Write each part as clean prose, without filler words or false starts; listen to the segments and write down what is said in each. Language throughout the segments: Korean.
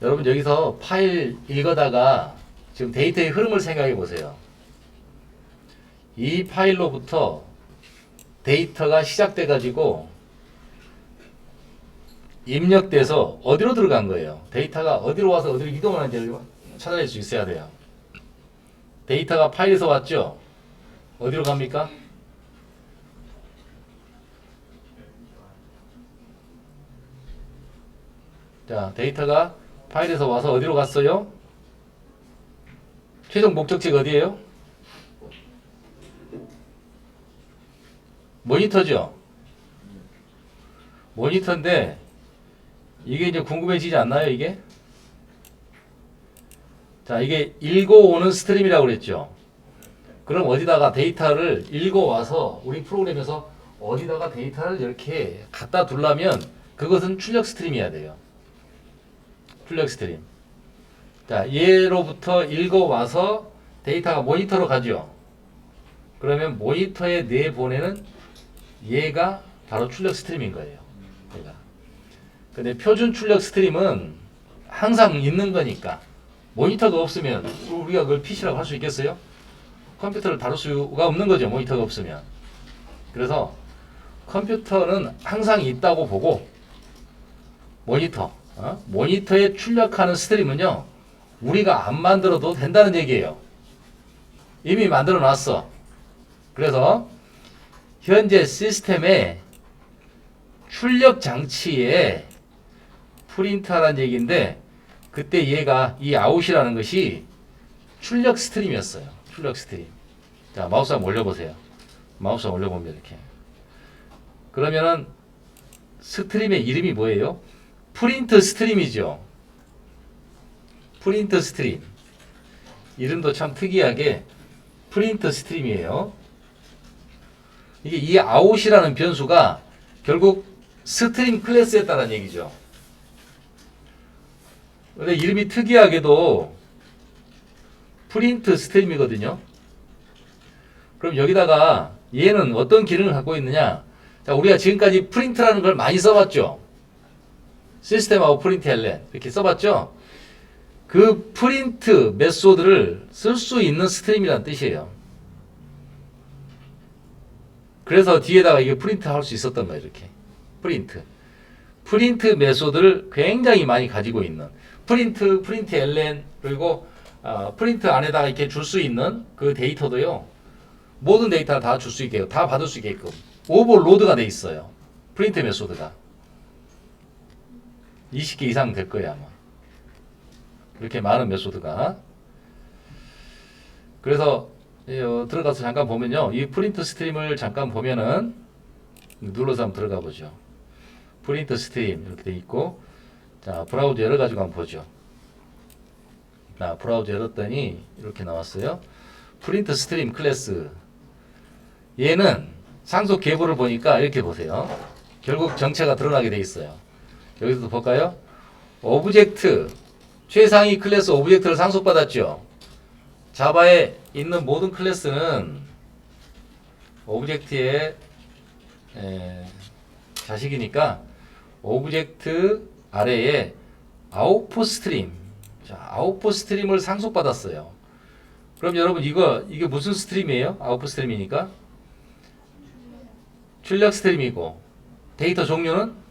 여러분 여기서 파일 읽어다가 지금 데이터의 흐름을 생각해 보세요. 이 파일로부터 데이터가 시작돼 가지고 입력돼서 어디로 들어간 거예요? 데이터가 어디로 와서 어디로 이동하는지를 찾아낼 수 있어야 돼요. 데이터가 파일에서 왔죠? 어디로 갑니까? 자, 데이터가 파일에서 와서 어디로 갔어요? 최종 목적지가 어디예요? 모니터죠? 모니터인데 이게 이제 궁금해지지 않나요, 이게? 자, 이게 읽어오는 스트림이라고 그랬죠? 그럼 어디다가 데이터를 읽어와서 우리 프로그램에서 어디다가 데이터를 이렇게 갖다 두려면 그것은 출력 스트림이어야 돼요. 출력 스트림. 자, 얘로부터 읽어와서 데이터가 모니터로 가죠. 그러면 모니터에 내보내는 얘가 바로 출력 스트림인 거예요. 얘가. 근데 표준 출력 스트림은 항상 있는 거니까 모니터가 없으면 우리가 그걸 PC라고 할 수 있겠어요? 컴퓨터를 다룰 수가 없는 거죠. 모니터가 없으면. 그래서 컴퓨터는 항상 있다고 보고 모니터에 출력하는 스트림은요. 우리가 안 만들어도 된다는 얘기예요. 이미 만들어 놨어. 그래서 현재 시스템의 출력 장치에 프린트하라는 얘기인데 그때 얘가 이 아웃이라는 것이 출력 스트림이었어요. 출력 스트림. 자, 마우스 한번 올려보세요. 마우스 한번 올려보면 이렇게. 그러면은 스트림의 이름이 뭐예요? 프린트 스트림이죠. 프린트 스트림. 이름도 참 특이하게 프린트 스트림이에요. 이게 이 아웃이라는 변수가 결국 스트림 클래스였다는 얘기죠. 근데 이름이 특이하게도 프린트 스트림이거든요. 그럼 여기다가 얘는 어떤 기능을 갖고 있느냐? 자, 우리가 지금까지 프린트라는 걸 많이 써봤죠. 시스템하고 프린트 ln 이렇게 써봤죠. 그 프린트 메소드를 쓸 수 있는 스트림이라는 뜻이에요. 그래서 뒤에다가 이게 프린트 할 수 있었던 거예요. 이렇게 프린트 메소드를 굉장히 많이 가지고 있는 프린트 ln 그리고 프린트 안에다가 이렇게 줄 수 있는 그 데이터도요. 모든 데이터를 다 줄 수 있게끔 다 받을 수 있게끔 오버로드가 돼 있어요. 프린트 메소드가 20개 이상 될 거예요 아마. 이렇게 많은 메소드가. 그래서 들어가서 잠깐 보면요. 이 프린트 스트림을 잠깐 보면은 눌러서 한번 들어가 보죠. 프린트 스트림 이렇게 돼 있고 자 브라우저 열어가지고 한번 보죠. 자 브라우저 열었더니 이렇게 나왔어요. 프린트 스트림 클래스 얘는 상속 계보를 보니까 이렇게 보세요. 결국 정체가 드러나게 돼 있어요. 여기서도 볼까요? 오브젝트 최상위 클래스 오브젝트를 상속받았죠. 자바에 있는 모든 클래스는 오브젝트의 자식이니까 오브젝트 아래에 아웃풋 스트림. 자, 아웃풋 스트림을 상속받았어요. 그럼 여러분 이게 무슨 스트림이에요? 아웃풋 스트림이니까 출력 스트림이고 데이터 종류는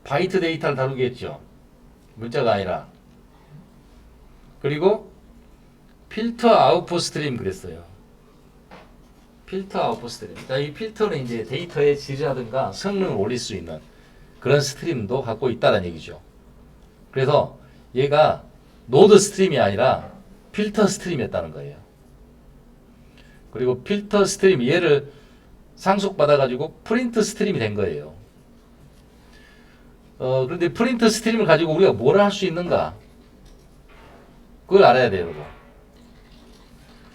바이트 데이터를 다루겠죠. 문자가 아니라. 그리고 필터 아웃풋 스트림 그랬어요. 필터 아웃풋 스트림. 자, 이 필터는 이제 데이터의 질이라든가 성능을 올릴 수 있는 그런 스트림도 갖고 있다는 얘기죠. 그래서 얘가 노드 스트림이 아니라 필터 스트림이었다는 거예요. 그리고 필터 스트림 얘를 상속받아가지고 프린트 스트림이 된 거예요. 그런데 프린트 스트림을 가지고 우리가 뭘 할 수 있는가? 그걸 알아야 돼요, 여러분.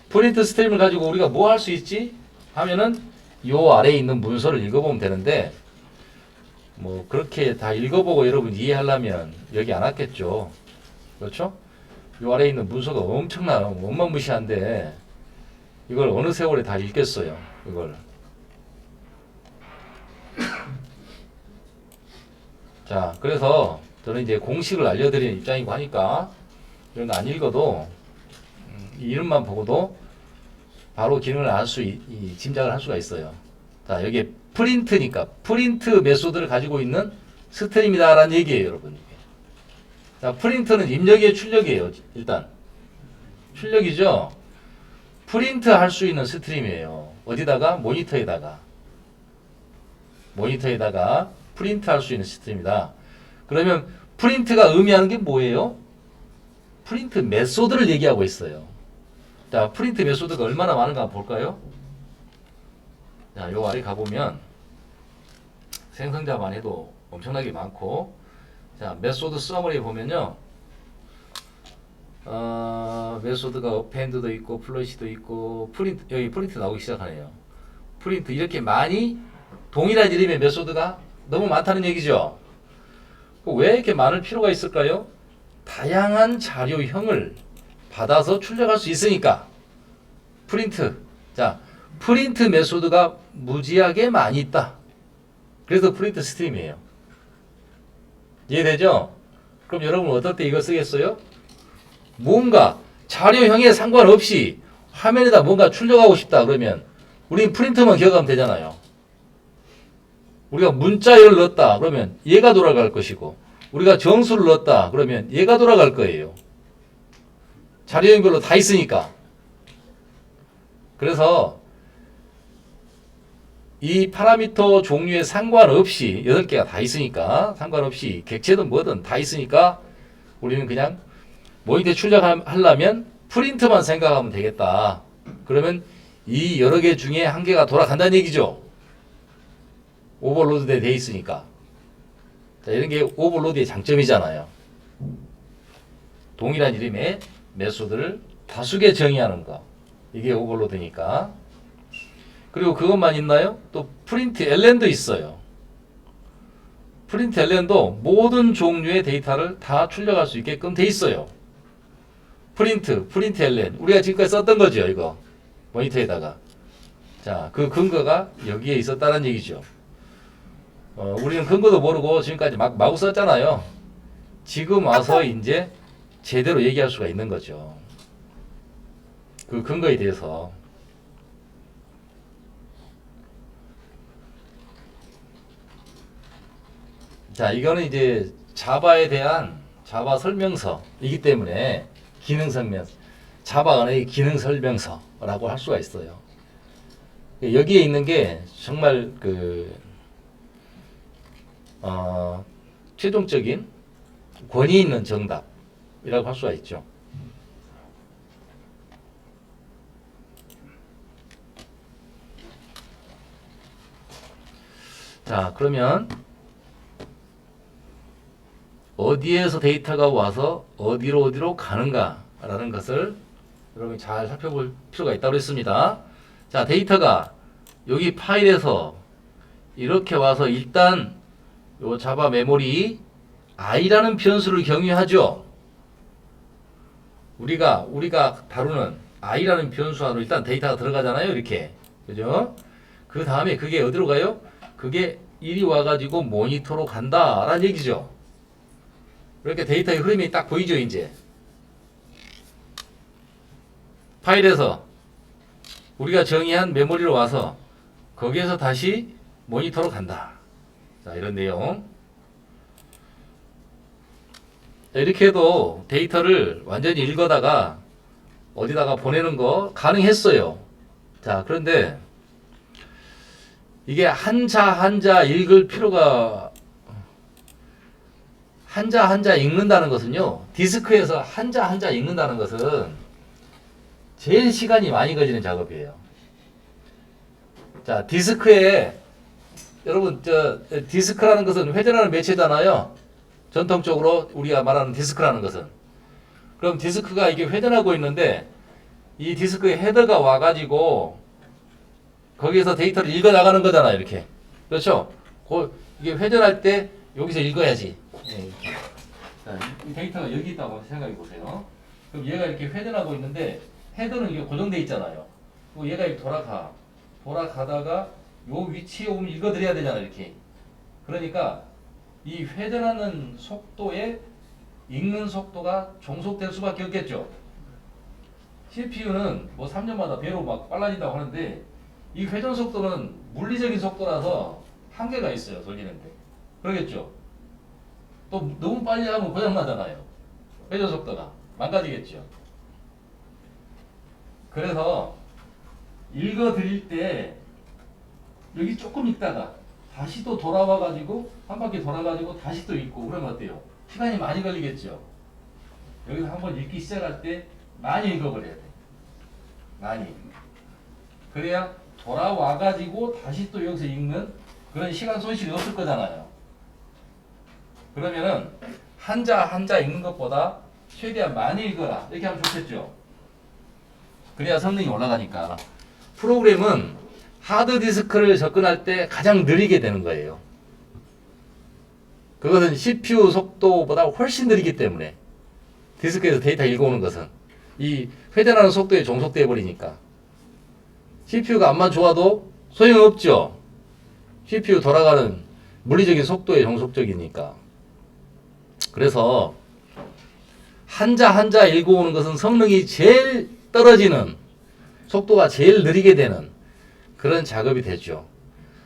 프린트 스트림을 가지고 우리가 뭐 할 수 있지? 하면은 요 아래에 있는 문서를 읽어보면 되는데 뭐 그렇게 다 읽어보고 여러분 이해하려면 여기 안 왔겠죠. 그렇죠? 요 아래에 있는 문서가 엄청나요. 어마무시한데 이걸 어느 세월에 다 읽겠어요. 이걸. 자, 그래서 저는 이제 공식을 알려드리는 입장이고 하니까 이런 거 안 읽어도 이 이름만 보고도 바로 기능을 짐작을 할 수가 있어요. 자, 여기에 프린트니까 프린트 메소드를 가지고 있는 스트림이다라는 얘기예요, 여러분. 자, 프린트는 입력이에요, 출력이에요. 일단 출력이죠. 프린트 할 수 있는 스트림이에요. 어디다가? 모니터에다가 프린트 할 수 있는 스트림이다. 그러면 프린트가 의미하는 게 뭐예요? 프린트 메소드를 얘기하고 있어요. 자, 프린트 메소드가 얼마나 많은가 한번 볼까요? 자, 요 아래 가보면 생성자만 해도 엄청나게 많고, 자, 메소드 서머리 보면요. 메소드가 어펜드도 있고, 플러시도 있고, 프린트, 여기 프린트 나오기 시작하네요. 프린트, 이렇게 많이 동일한 이름의 메소드가 너무 많다는 얘기죠. 왜 이렇게 많을 필요가 있을까요? 다양한 자료형을 받아서 출력할 수 있으니까. 프린트. 자, 프린트 메소드가 무지하게 많이 있다. 그래서 프린트 스트림이에요. 이해되죠? 그럼 여러분 어떨 때 이거 쓰겠어요? 뭔가 자료형에 상관없이 화면에다 뭔가 출력하고 싶다 그러면 우린 프린트만 기억하면 되잖아요. 우리가 문자열을 넣었다 그러면 얘가 돌아갈 것이고, 우리가 정수를 넣었다 그러면 얘가 돌아갈 거예요. 자료형별로 다 있으니까. 그래서 이 파라미터 종류에 상관없이 8개가 다 있으니까, 상관없이 객체든 뭐든 다 있으니까 우리는 그냥 모니터에 출력하려면 프린트만 생각하면 되겠다. 그러면 이 여러 개 중에 한 개가 돌아간다는 얘기죠. 오버로드 돼 있으니까. 자, 이런 게 오버로드의 장점이잖아요. 동일한 이름의 메소드를 다수개 정의하는 거. 이게 오버로드니까. 그리고 그것만 있나요? 또 프린트 ln도 있어요. 프린트 ln도 모든 종류의 데이터를 다 출력할 수 있게끔 돼 있어요. 프린트 ln. 우리가 지금까지 썼던 거죠, 이거. 모니터에다가. 자, 그 근거가 여기에 있었다는 얘기죠. 우리는 근거도 모르고 지금까지 마구 썼잖아요. 지금 와서 이제 제대로 얘기할 수가 있는 거죠. 그 근거에 대해서. 자, 이거는 이제 자바에 대한 자바 설명서이기 때문에 기능 설명서, 자바 언어의 기능 설명서라고 할 수가 있어요. 여기에 있는 게 정말 최종적인 권위 있는 정답이라고 할 수가 있죠. 자, 그러면 어디에서 데이터가 와서 어디로 가는가라는 것을 여러분이 잘 살펴볼 필요가 있다고 했습니다. 자, 데이터가 여기 파일에서 이렇게 와서 일단 요 자바 메모리 i라는 변수를 경유하죠. 우리가 다루는 i라는 변수 안으로 일단 데이터가 들어가잖아요. 이렇게. 그죠? 그 다음에 그게 어디로 가요? 그게 이리 와가지고 모니터로 간다라는 얘기죠. 이렇게 데이터의 흐름이 딱 보이죠, 이제. 파일에서 우리가 정의한 메모리로 와서 거기에서 다시 모니터로 간다. 자, 이런 내용. 자, 이렇게 해도 데이터를 완전히 읽어다가 어디다가 보내는 거 가능했어요. 자, 그런데 이게 한자 읽을 필요가, 한자 읽는다는 것은요, 디스크에서 한자 읽는다는 것은 제일 시간이 많이 걸리는 작업이에요. 자, 디스크에, 여러분, 디스크라는 것은 회전하는 매체잖아요. 전통적으로 우리가 말하는 디스크라는 것은. 그럼 디스크가 이게 회전하고 있는데, 이 디스크의 헤더가 와가지고, 거기에서 데이터를 읽어 나가는 거잖아요, 이렇게. 그렇죠? 이게 회전할 때, 여기서 읽어야지. 네. 자, 이 데이터가 여기 있다고 생각해 보세요. 그럼 얘가 이렇게 회전하고 있는데, 헤더는 이게 고정돼 있잖아요. 그리고 얘가 이렇게 돌아가다가 요 위치에 오면 읽어드려야 되잖아요, 이렇게. 그러니까 이 회전하는 속도에 읽는 속도가 종속될 수밖에 없겠죠. CPU는 뭐 3년마다 배로 막 빨라진다고 하는데 이 회전 속도는 물리적인 속도라서 한계가 있어요. 돌리는데. 그러겠죠. 또 너무 빨리 하면 고장나잖아요. 회전 속도가 망가지겠죠. 그래서 읽어 드릴 때 여기 조금 읽다가 다시 또 돌아와 가지고 한 바퀴 돌아 가지고 다시 또 읽고 그러면 어때요? 시간이 많이 걸리겠죠. 여기서 한번 읽기 시작할 때 많이 읽어버려야 돼. 많이. 그래야 돌아와 가지고 다시 또 여기서 읽는 그런 시간 손실이 없을 거잖아요. 그러면은 한자 한자 읽는 것보다 최대한 많이 읽어라 이렇게 하면 좋겠죠. 그래야 성능이 올라가니까. 프로그램은 하드디스크를 접근할 때 가장 느리게 되는 거예요. 그것은 CPU 속도보다 훨씬 느리기 때문에 디스크에서 데이터 읽어오는 것은 이 회전하는 속도에 종속되어 버리니까 CPU가 암만 좋아도 소용없죠. CPU 돌아가는 물리적인 속도에 종속적이니까. 그래서 한자 한자 읽어오는 것은 성능이 제일 떨어지는 속도가 제일 느리게 되는 그런 작업이 되죠.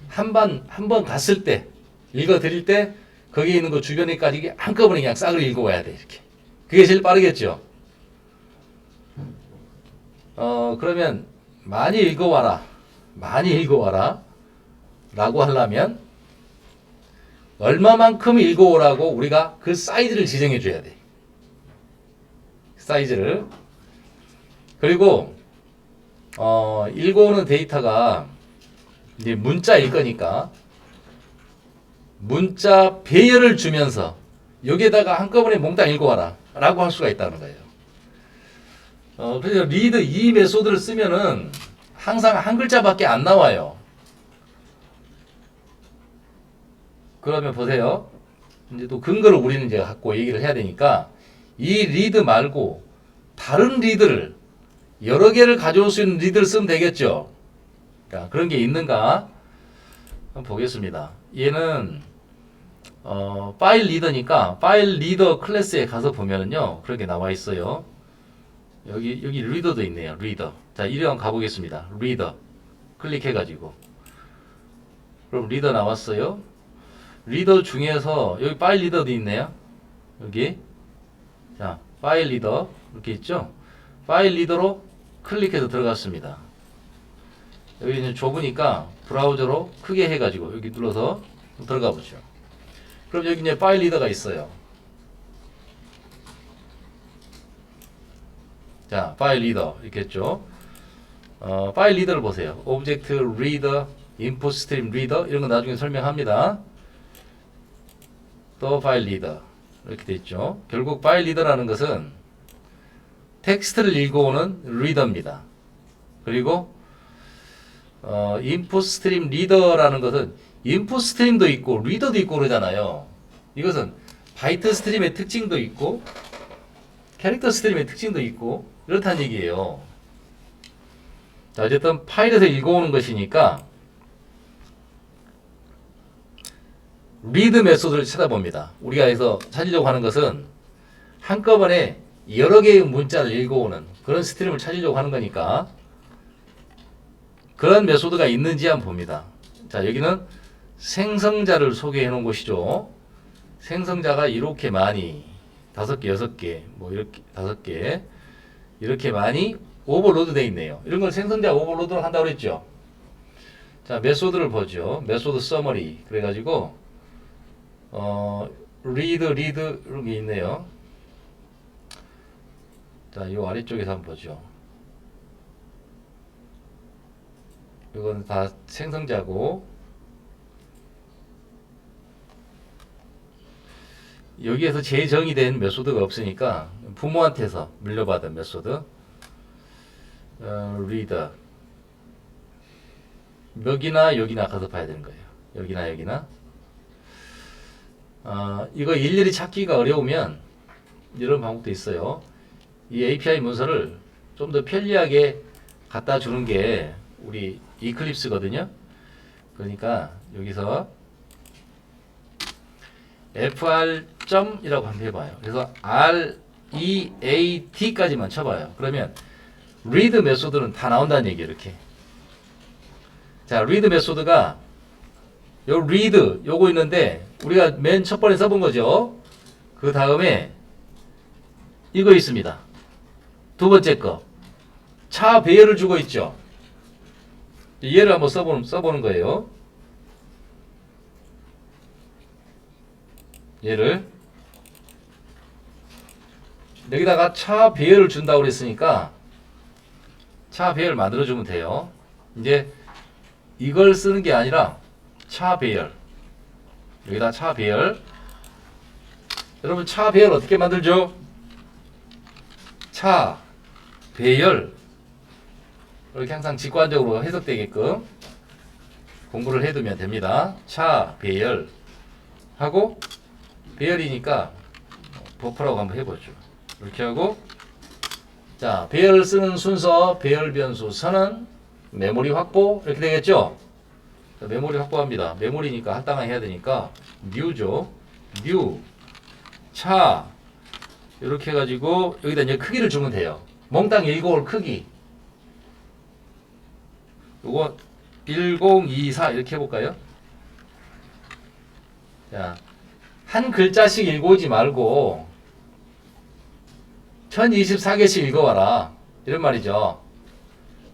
한 번 갔을 때 읽어 드릴 때 거기에 있는 거 주변에까지 한꺼번에 그냥 싹을 읽어와야 돼. 이렇게. 그게 제일 빠르겠죠. 그러면 많이 읽어와라. 많이 읽어와라. 라고 하려면 얼마만큼 읽어오라고 우리가 그 사이즈를 지정해 줘야 돼. 사이즈를. 그리고 읽어오는 데이터가 이제 문자일 거니까 문자 배열을 주면서 여기에다가 한꺼번에 몽땅 읽어와라 라고 할 수가 있다는 거예요. 그래서 리드 이 메소드를 쓰면은 항상 한 글자밖에 안 나와요. 그러면 보세요. 이제 또 근거를 우리는 이제 갖고 얘기를 해야 되니까 이 리드 말고 다른 리드를 여러 개를 가져올 수 있는 리드를 쓰면 되겠죠. 자, 그런 게 있는가 한번 보겠습니다. 얘는 파일 리더니까 파일 리더 클래스에 가서 보면은요 그런 게 나와 있어요. 여기 리더도 있네요. 리더. 자, 이리 한번 가보겠습니다. 리더 클릭해가지고 그럼 리더 나왔어요. 리더 중에서 여기 파일 리더도 있네요. 여기 자 파일 리더 이렇게 있죠. 파일 리더로 클릭해서 들어갔습니다. 여기는 좁으니까 브라우저로 크게 해가지고 여기 눌러서 들어가 보죠. 그럼 여기 이제 파일 리더가 있어요. 자, 파일 리더 있겠죠. 파일 리더를 보세요. 오브젝트 리더, 인풋 스트림 리더 이런 거 나중에 설명합니다. 또 파일 리더 이렇게 돼 있죠. 결국 파일 리더라는 것은 텍스트를 읽어오는 리더입니다. 그리고 인풋 스트림 리더라는 것은 인풋 스트림도 있고 리더도 있고 그러잖아요. 이것은 바이트 스트림의 특징도 있고 캐릭터 스트림의 특징도 있고 이렇다는 얘기예요. 자, 어쨌든 파일에서 읽어오는 것이니까 리드 메소드를 찾아봅니다. 우리가 여기서 찾으려고 하는 것은 한꺼번에 여러 개의 문자를 읽어오는 그런 스트림을 찾으려고 하는 거니까 그런 메소드가 있는지 한번 봅니다. 자, 여기는 생성자를 소개해 놓은 곳이죠. 생성자가 이렇게 많이 5개, 6개, 뭐 이렇게 5개 이렇게 많이 오버로드 되어 있네요. 이런 걸 생성자 오버로드를 한다고 그랬죠. 자, 메소드를 보죠. 메소드 서머리 그래가지고 리드 이런 게 있네요. 자, 이 아래쪽에서 한번 보죠. 이건 다 생성자고 여기에서 재정의 된 메소드가 없으니까 부모한테서 물려받은 메소드 리더 여기나 가서 봐야 되는 거예요. 여기나 이거 일일이 찾기가 어려우면 이런 방법도 있어요. 이 API 문서를 좀 더 편리하게 갖다 주는 게 우리 이클립스거든요. 그러니까 여기서 fr.이라고 한번 해봐요. 그래서 read까지만 쳐봐요. 그러면 read 메소드는 다 나온다는 얘기예요. 이렇게. 자, read 메소드가 요 read 요거 있는데 우리가 맨 첫 번에 써본 거죠. 그 다음에 이거 있습니다. 두 번째 거. 차 배열을 주고 있죠. 얘를 한번 써보는 거예요. 얘를 여기다가 차 배열을 준다고 그랬으니까 차 배열 만들어주면 돼요. 이제 이걸 쓰는 게 아니라 차 배열, 여기다 차 배열. 여러분 차 배열 어떻게 만들죠? 차 배열 이렇게 항상 직관적으로 해석되게끔 공부를 해두면 됩니다. 차 배열 하고 배열이니까 버퍼라고 한번 해보죠. 이렇게 하고 자 배열 쓰는 순서 배열 변수 선언 메모리 확보 이렇게 되겠죠. 자, 메모리 확보합니다. 메모리니까 할당을 해야 되니까 new죠. new 차 이렇게 해가지고 여기다 이제 크기를 주면 돼요. 몽땅 읽어올 크기 요거 1024 이렇게 해볼까요? 자, 한 글자씩 읽어오지 말고 1024개씩 읽어와라 이런 말이죠.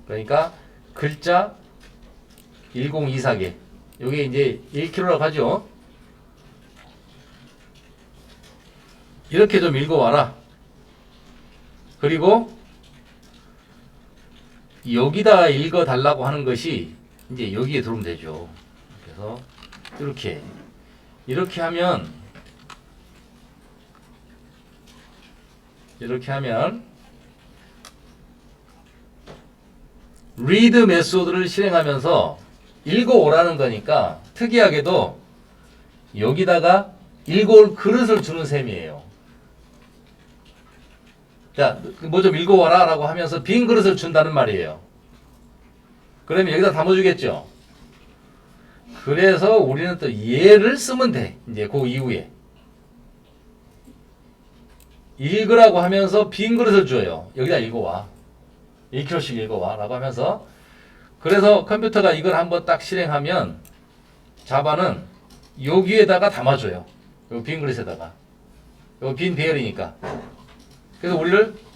그러니까 글자 1024개 요게 이제 1kg라고 하죠. 이렇게 좀 읽어와라. 그리고 여기다 읽어달라고 하는 것이 이제 여기에 들어오면 되죠. 그래서 이렇게 하면 read 메소드를 실행하면서 읽어오라는 거니까 특이하게도 여기다가 읽어올 그릇을 주는 셈이에요. 자, 뭐 좀 읽어와라 라고 하면서 빈 그릇을 준다는 말이에요. 그러면 여기다 담아주겠죠. 그래서 우리는 또 얘를 쓰면 돼. 이제 그 이후에 읽으라고 하면서 빈 그릇을 줘요. 여기다 읽어와. 1kg씩 읽어와 라고 하면서 그래서 컴퓨터가 이걸 한번 딱 실행하면 자바는 여기에다가 담아줘요. 요 빈 그릇에다가. 요 빈 배열이니까. 그래서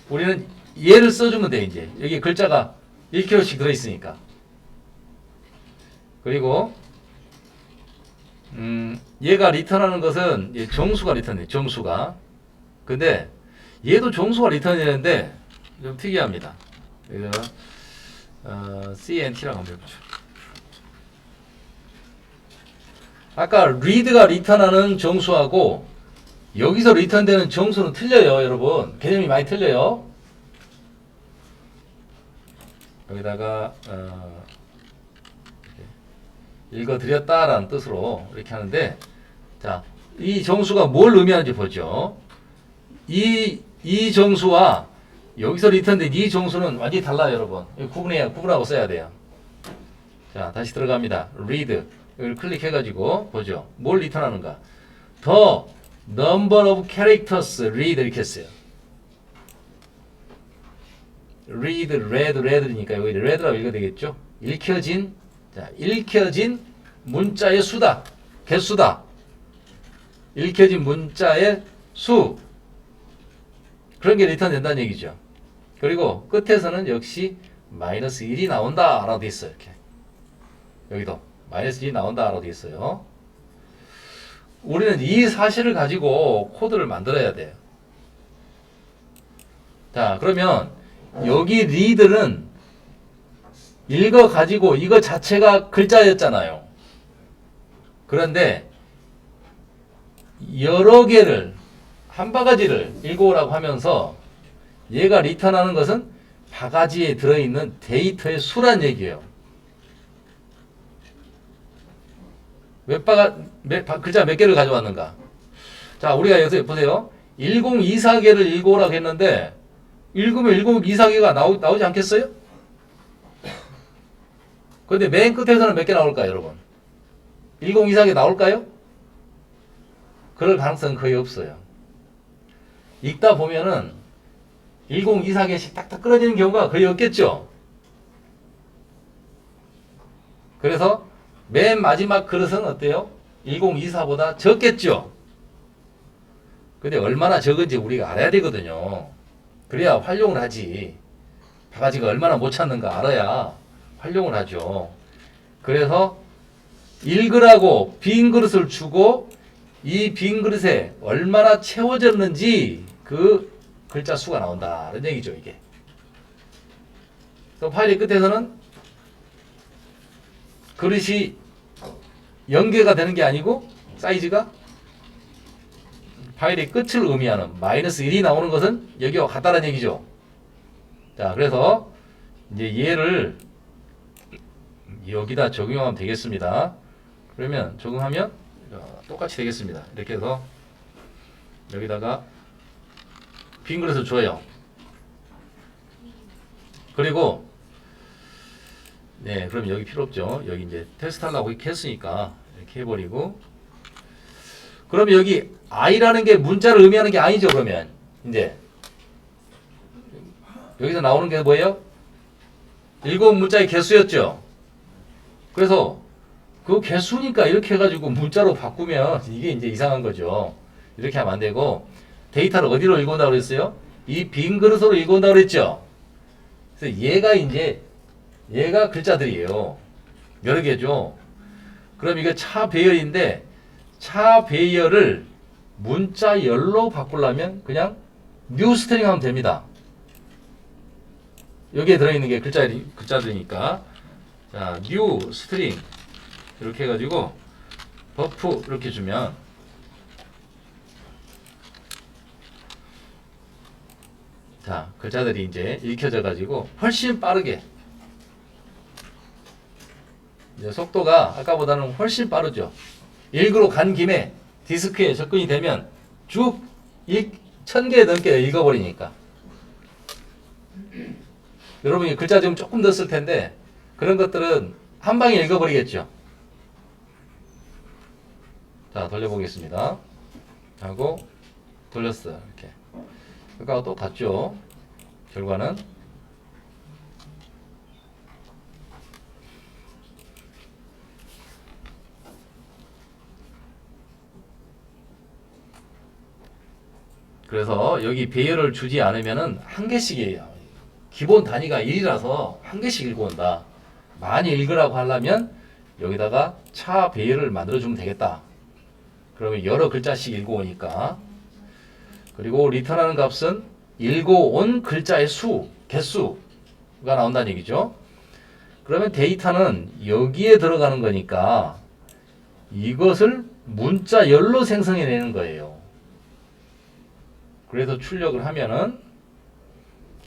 우리는 얘를 써주면 돼, 이제. 여기 글자가 1kg씩 들어있으니까. 그리고, 얘가 리턴하는 것은 정수가 리턴해, 정수가. 근데, 얘도 정수가 리턴되는데, 좀 특이합니다. 여기다가, CNT라고 한번 해보죠. 아까 read가 리턴하는 정수하고, 여기서 리턴되는 정수는 틀려요, 여러분. 개념이 많이 틀려요. 여기다가 읽어드렸다라는 뜻으로 이렇게 하는데, 자, 이 정수가 뭘 의미하는지 보죠. 이 정수와 여기서 리턴된 이 정수는 완전히 달라요, 여러분. 구분하고 써야 돼요. 자, 다시 들어갑니다. read 여기를 클릭해가지고 보죠. 뭘 리턴하는가? 더 number of characters read 이렇게 했어요. read니까 여기 read라고 읽어야 되겠죠? 읽혀진 문자의 수다. 개수다. 읽혀진 문자의 수. 그런 게 리턴 된다는 얘기죠. 그리고 끝에서는 역시 마이너스 1이 나온다 라고 돼 있어요. 이렇게. 여기도 마이너스 1이 나온다 라고 돼 있어요. 우리는 이 사실을 가지고 코드를 만들어야 돼요. 자, 그러면 여기 read는 읽어가지고 이거 자체가 글자였잖아요. 그런데 여러 개를 한 바가지를 읽어오라고 하면서 얘가 리턴하는 것은 바가지에 들어있는 데이터의 수란 얘기예요. 글자 몇 개를 가져왔는가? 자, 우리가 여기서 보세요. 1024개를 읽어오라고 했는데 읽으면 1024개가 나오지 않겠어요? 그런데 맨 끝에서는 몇 개 나올까요, 여러분? 1024개 나올까요? 그럴 가능성은 거의 없어요. 읽다 보면은 1024개씩 딱딱 끊어지는 경우가 거의 없겠죠. 그래서 맨 마지막 그릇은 어때요? 1024보다 적겠죠. 근데 얼마나 적은지 우리가 알아야 되거든요. 그래야 활용을 하지. 바가지가 얼마나 못 찾는가 알아야 활용을 하죠. 그래서 읽으라고 빈 그릇을 주고 이 빈 그릇에 얼마나 채워졌는지 그 글자 수가 나온다. 이런 얘기죠, 이게. 또 파일의 끝에서는 그릇이 연계가 되는 게 아니고 사이즈가 파일의 끝을 의미하는 마이너스 1이 나오는 것은 여기와 같다는 얘기죠. 자, 그래서 이제 얘를 여기다 적용하면 되겠습니다. 그러면 적용하면 똑같이 되겠습니다. 이렇게 해서 여기다가 빈 그릇을 줘요. 그리고 네, 그럼 여기 필요 없죠. 여기 이제 테스트 하려고 이렇게 했으니까 이렇게 해버리고, 그러면 여기 i라는 게 문자를 의미하는 게 아니죠. 그러면 이제 여기서 나오는 게 뭐예요? 읽어온 문자의 개수였죠. 그래서 그 개수니까 이렇게 해가지고 문자로 바꾸면 이게 이제 이상한 거죠. 이렇게 하면 안 되고, 데이터를 어디로 읽어온다고 그랬어요? 이 빈 그릇으로 읽어온다고 그랬죠. 그래서 얘가 글자들이에요. 여러 개죠. 그럼 이거 차 배열인데, 차 배열을 문자 열로 바꾸려면 그냥 뉴 스트링 하면 됩니다. 여기에 들어있는 게 글자들이니까. 자, 뉴 스트링. 이렇게 해가지고, 버프 이렇게 주면, 자, 글자들이 이제 읽혀져가지고 훨씬 빠르게, 이제 속도가 아까보다는 훨씬 빠르죠. 읽으로 간 김에 디스크에 접근이 되면 쭉 1000개 넘게 읽어버리니까. 여러분이 글자 좀 조금 더 쓸 텐데 그런 것들은 한 방에 읽어버리겠죠. 자, 돌려보겠습니다. 하고 돌렸어요. 이렇게. 그러니까 똑같죠. 결과는. 그래서 여기 배열을 주지 않으면은 한 개씩이에요. 기본 단위가 1이라서 한 개씩 읽어온다. 많이 읽으라고 하려면 여기다가 차 배열을 만들어주면 되겠다. 그러면 여러 글자씩 읽어오니까. 그리고 리턴하는 값은 읽어온 글자의 수, 개수가 나온다는 얘기죠. 그러면 데이터는 여기에 들어가는 거니까 이것을 문자 열로 생성해내는 거예요. 그래서 출력을 하면은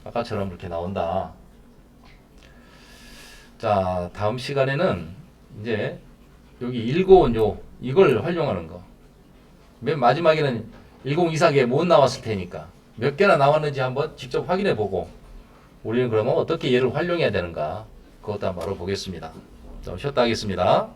아까처럼 이렇게 나온다. 자, 다음 시간에는 이제 여기 읽어온 이걸 활용하는 거. 맨 마지막에는 1024개 못 나왔을 테니까 몇 개나 나왔는지 한번 직접 확인해 보고 우리는 그러면 어떻게 얘를 활용해야 되는가 그것도 한번 알아보겠습니다. 좀 쉬었다 하겠습니다.